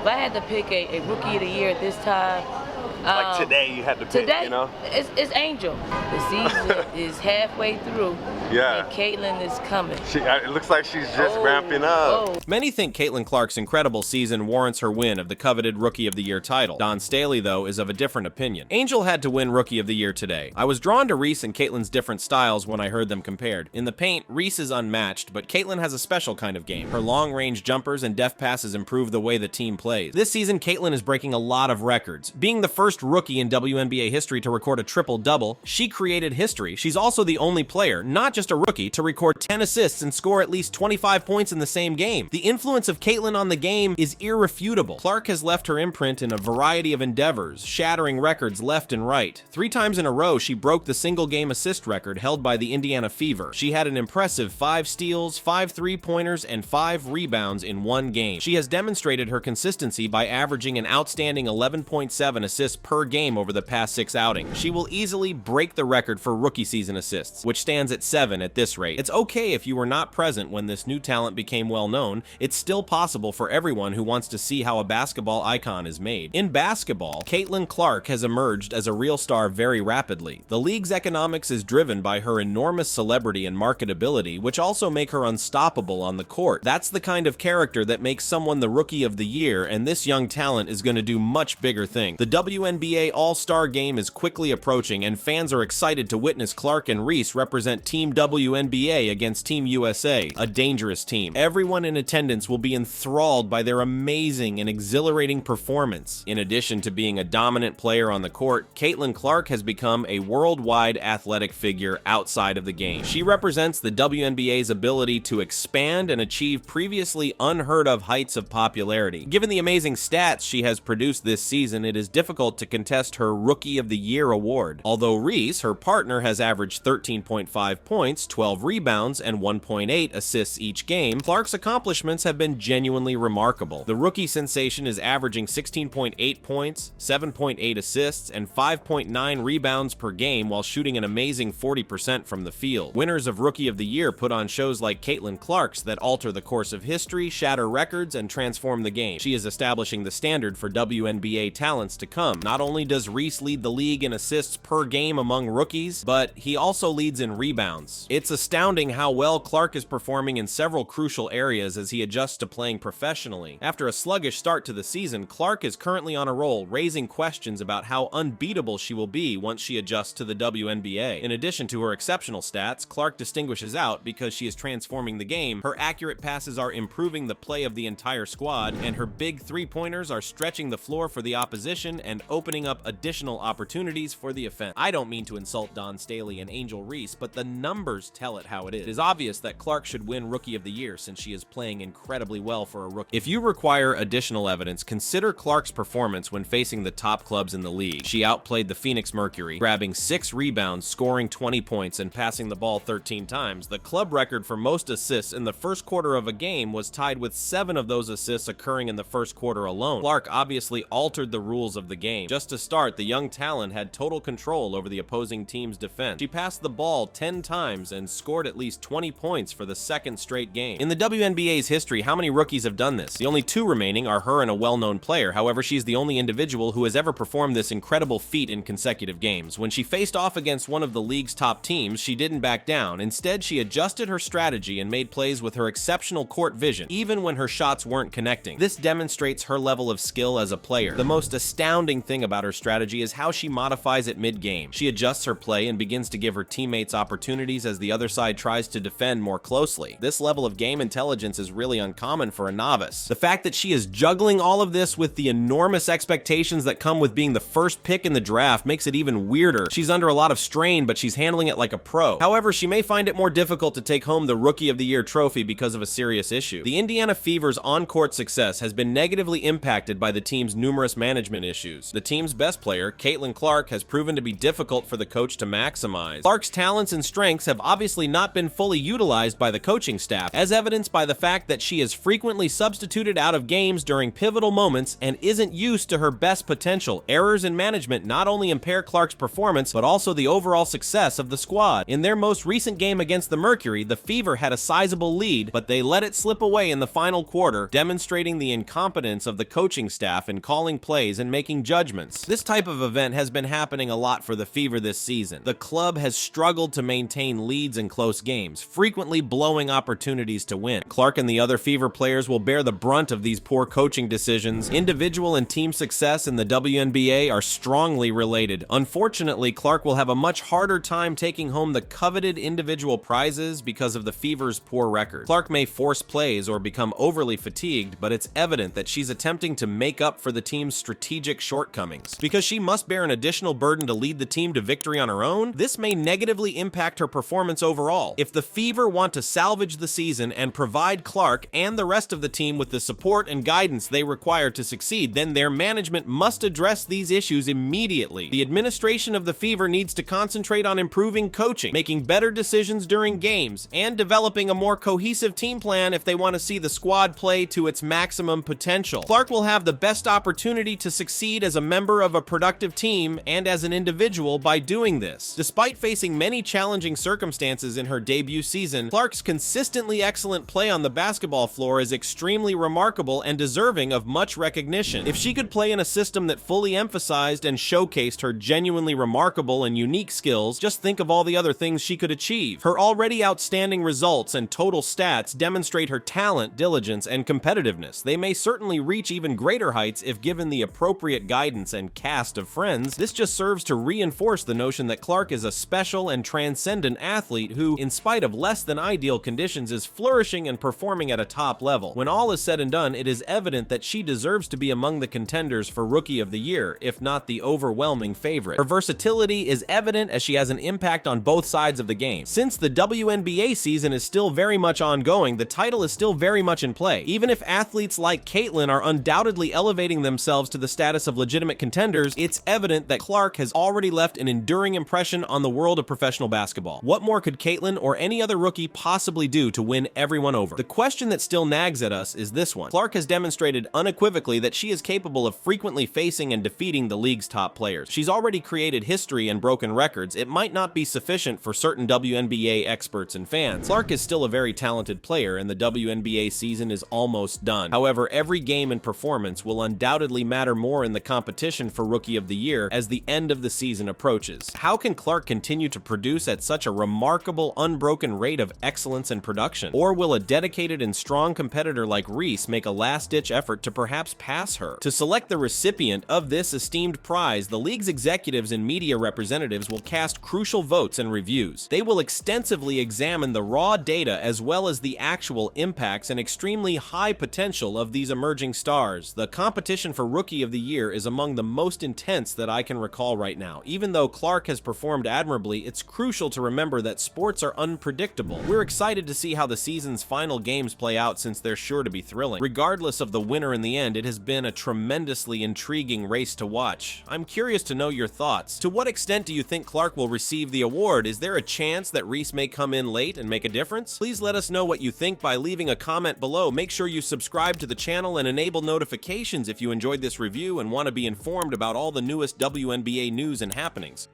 If I had to pick a Rookie of the Year at this time, Like today, you had to pick, today, you know? It's Angel. The season is halfway through. Yeah. And Caitlin is coming. It looks like she's just ramping up. Many think Caitlin Clark's incredible season warrants her win of the coveted Rookie of the Year title. Don Staley, though, is of a different opinion. Angel had to win Rookie of the Year today. I was drawn to Reese and Caitlin's different styles when I heard them compared. In the paint, Reese is unmatched, but Caitlin has a special kind of game. Her long-range jumpers and def passes improve the way the team plays. This season, Caitlin is breaking a lot of records. Being the first rookie in WNBA history to record a triple-double, she created history. She's also the only player, not just a rookie, to record 10 assists and score at least 25 points in the same game. The influence of Caitlin on the game is irrefutable. Clark has left her imprint in a variety of endeavors, shattering records left and right. 3 times in a row, she broke the single-game assist record held by the Indiana Fever. She had an impressive 5 steals, 5 three-pointers, and 5 rebounds in one game. She has demonstrated her consistency by averaging an outstanding 11.7 assists per game over the past 6 outings. She will easily break the record for rookie season assists, which stands at 7 at this rate. It's okay if you were not present when this new talent became well known. It's still possible for everyone who wants to see how a basketball icon is made. In basketball, Caitlin Clark has emerged as a real star very rapidly. The league's economics is driven by her enormous celebrity and marketability, which also make her unstoppable on the court. That's the kind of character that makes someone the Rookie of the Year, and this young talent is going to do much bigger things. The WNBA All-Star Game is quickly approaching, and fans are excited to witness Clark and Reese represent Team WNBA against Team USA, a dangerous team. Everyone in attendance will be enthralled by their amazing and exhilarating performance. In addition to being a dominant player on the court, Caitlin Clark has become a worldwide athletic figure outside of the game. She represents the WNBA's ability to expand and achieve previously unheard of heights of popularity. Given the amazing stats she has produced this season, it is difficult to contest her Rookie of the Year award. Although Reese, her partner, has averaged 13.5 points, 12 rebounds, and 1.8 assists each game, Clark's accomplishments have been genuinely remarkable. The rookie sensation is averaging 16.8 points, 7.8 assists, and 5.9 rebounds per game while shooting an amazing 40% from the field. Winners of Rookie of the Year put on shows like Caitlin Clark's that alter the course of history, shatter records, and transform the game. She is establishing the standard for WNBA talents to come. Not only does Reese lead the league in assists per game among rookies, but he also leads in rebounds. It's astounding how well Clark is performing in several crucial areas as he adjusts to playing professionally. After a sluggish start to the season, Clark is currently on a roll, raising questions about how unbeatable she will be once she adjusts to the WNBA. In addition to her exceptional stats, Clark distinguishes out because she is transforming the game. Her accurate passes are improving the play of the entire squad, and her big three-pointers are stretching the floor for the opposition and opening up additional opportunities for the offense. I don't mean to insult Don Staley and Angel Reese, but the numbers tell it how it is. It is obvious that Clark should win Rookie of the Year since she is playing incredibly well for a rookie. If you require additional evidence, consider Clark's performance when facing the top clubs in the league. She outplayed the Phoenix Mercury, grabbing 6 rebounds, scoring 20 points, and passing the ball 13 times. The club record for most assists in the first quarter of a game was tied with 7 of those assists occurring in the first quarter alone. Clark obviously altered the rules of the game. Just to start, the young talent had total control over the opposing team's defense. She passed the ball 10 times and scored at least 20 points for the second straight game. In the WNBA's history, how many rookies have done this? The only 2 remaining are her and a well-known player. However, she's the only individual who has ever performed this incredible feat in consecutive games. When she faced off against one of the league's top teams, she didn't back down. Instead, she adjusted her strategy and made plays with her exceptional court vision, even when her shots weren't connecting. This demonstrates her level of skill as a player. The most astounding thing about her strategy is how she modifies it mid-game. She adjusts her play and begins to give her teammates opportunities as the other side tries to defend more closely. This level of game intelligence is really uncommon for a novice. The fact that she is juggling all of this with the enormous expectations that come with being the first pick in the draft makes it even weirder. She's under a lot of strain, but she's handling it like a pro. However, she may find it more difficult to take home the Rookie of the Year trophy because of a serious issue. The Indiana Fever's on-court success has been negatively impacted by the team's numerous management issues. issues. The team's best player, Caitlin Clark, has proven to be difficult for the coach to maximize. Clark's talents and strengths have obviously not been fully utilized by the coaching staff, as evidenced by the fact that she is frequently substituted out of games during pivotal moments and isn't used to her best potential. Errors in management not only impair Clark's performance, but also the overall success of the squad. In their most recent game against the Mercury, the Fever had a sizable lead, but they let it slip away in the final quarter, demonstrating the incompetence of the coaching staff in calling plays and making judgments. This type of event has been happening a lot for the Fever this season. The club has struggled to maintain leads in close games, frequently blowing opportunities to win. Clark and the other Fever players will bear the brunt of these poor coaching decisions. Individual and team success in the WNBA are strongly related. Unfortunately, Clark will have a much harder time taking home the coveted individual prizes because of the Fever's poor record. Clark may force plays or become overly fatigued, but it's evident that she's attempting to make up for the team's strategic shortcomings. Because she must bear an additional burden to lead the team to victory on her own, this may negatively impact her performance overall. If the Fever want to salvage the season and provide Clark and the rest of the team with the support and guidance they require to succeed, then their management must address these issues immediately. The administration of the Fever needs to concentrate on improving coaching, making better decisions during games, and developing a more cohesive team plan if they want to see the squad play to its maximum potential. Clark will have the best opportunity to succeed as a member of a productive team and as an individual by doing this. Despite facing many challenging circumstances in her debut season, Clark's consistently excellent play on the basketball floor is extremely remarkable and deserving of much recognition. If she could play in a system that fully emphasized and showcased her genuinely remarkable and unique skills, just think of all the other things she could achieve. Her already outstanding results and total stats demonstrate her talent, diligence, and competitiveness. They may certainly reach even greater heights if given the appropriate guidance and cast of friends. This just serves to reinforce the notion that Clark is a special and transcendent athlete who, in spite of less than ideal conditions, is flourishing and performing at a top level. When all is said and done, it is evident that she deserves to be among the contenders for Rookie of the Year, if not the overwhelming favorite. Her versatility is evident as she has an impact on both sides of the game. Since the WNBA season is still very much ongoing, the title is still very much in play. Even if athletes like Caitlin are undoubtedly elevating themselves to the status of legitimate contenders, it's evident that Clark has already left an enduring impression on the world of professional basketball. What more could Caitlin or any other rookie possibly do to win everyone over? The question that still nags at us is this one. Clark has demonstrated unequivocally that she is capable of frequently facing and defeating the league's top players. She's already created history and broken records. It might not be sufficient for certain WNBA experts and fans. Clark is still a very talented player, and the WNBA season is almost done. However, every game and performance will undoubtedly matter more in the competition for Rookie of the Year as the end of the season approaches. How can Clark continue to produce at such a remarkable, unbroken rate of excellence and production? Or will a dedicated and strong competitor like Reese make a last-ditch effort to perhaps pass her? To select the recipient of this esteemed prize, the league's executives and media representatives will cast crucial votes and reviews. They will extensively examine the raw data as well as the actual impacts and extremely high potential of these emerging stars. The competition for Rookie of the Year is among the most intense that I can recall right now. Even though Clark has performed admirably, it's crucial to remember that sports are unpredictable. We're excited to see how the season's final games play out since they're sure to be thrilling. Regardless of the winner in the end, it has been a tremendously intriguing race to watch. I'm curious to know your thoughts. To what extent do you think Clark will receive the award? Is there a chance that Reese may come in late and make a difference? Please let us know what you think by leaving a comment below. Make sure you subscribe to the channel and enable notifications if you enjoyed this review and want to be informed about all the newest WNBA news and happenings.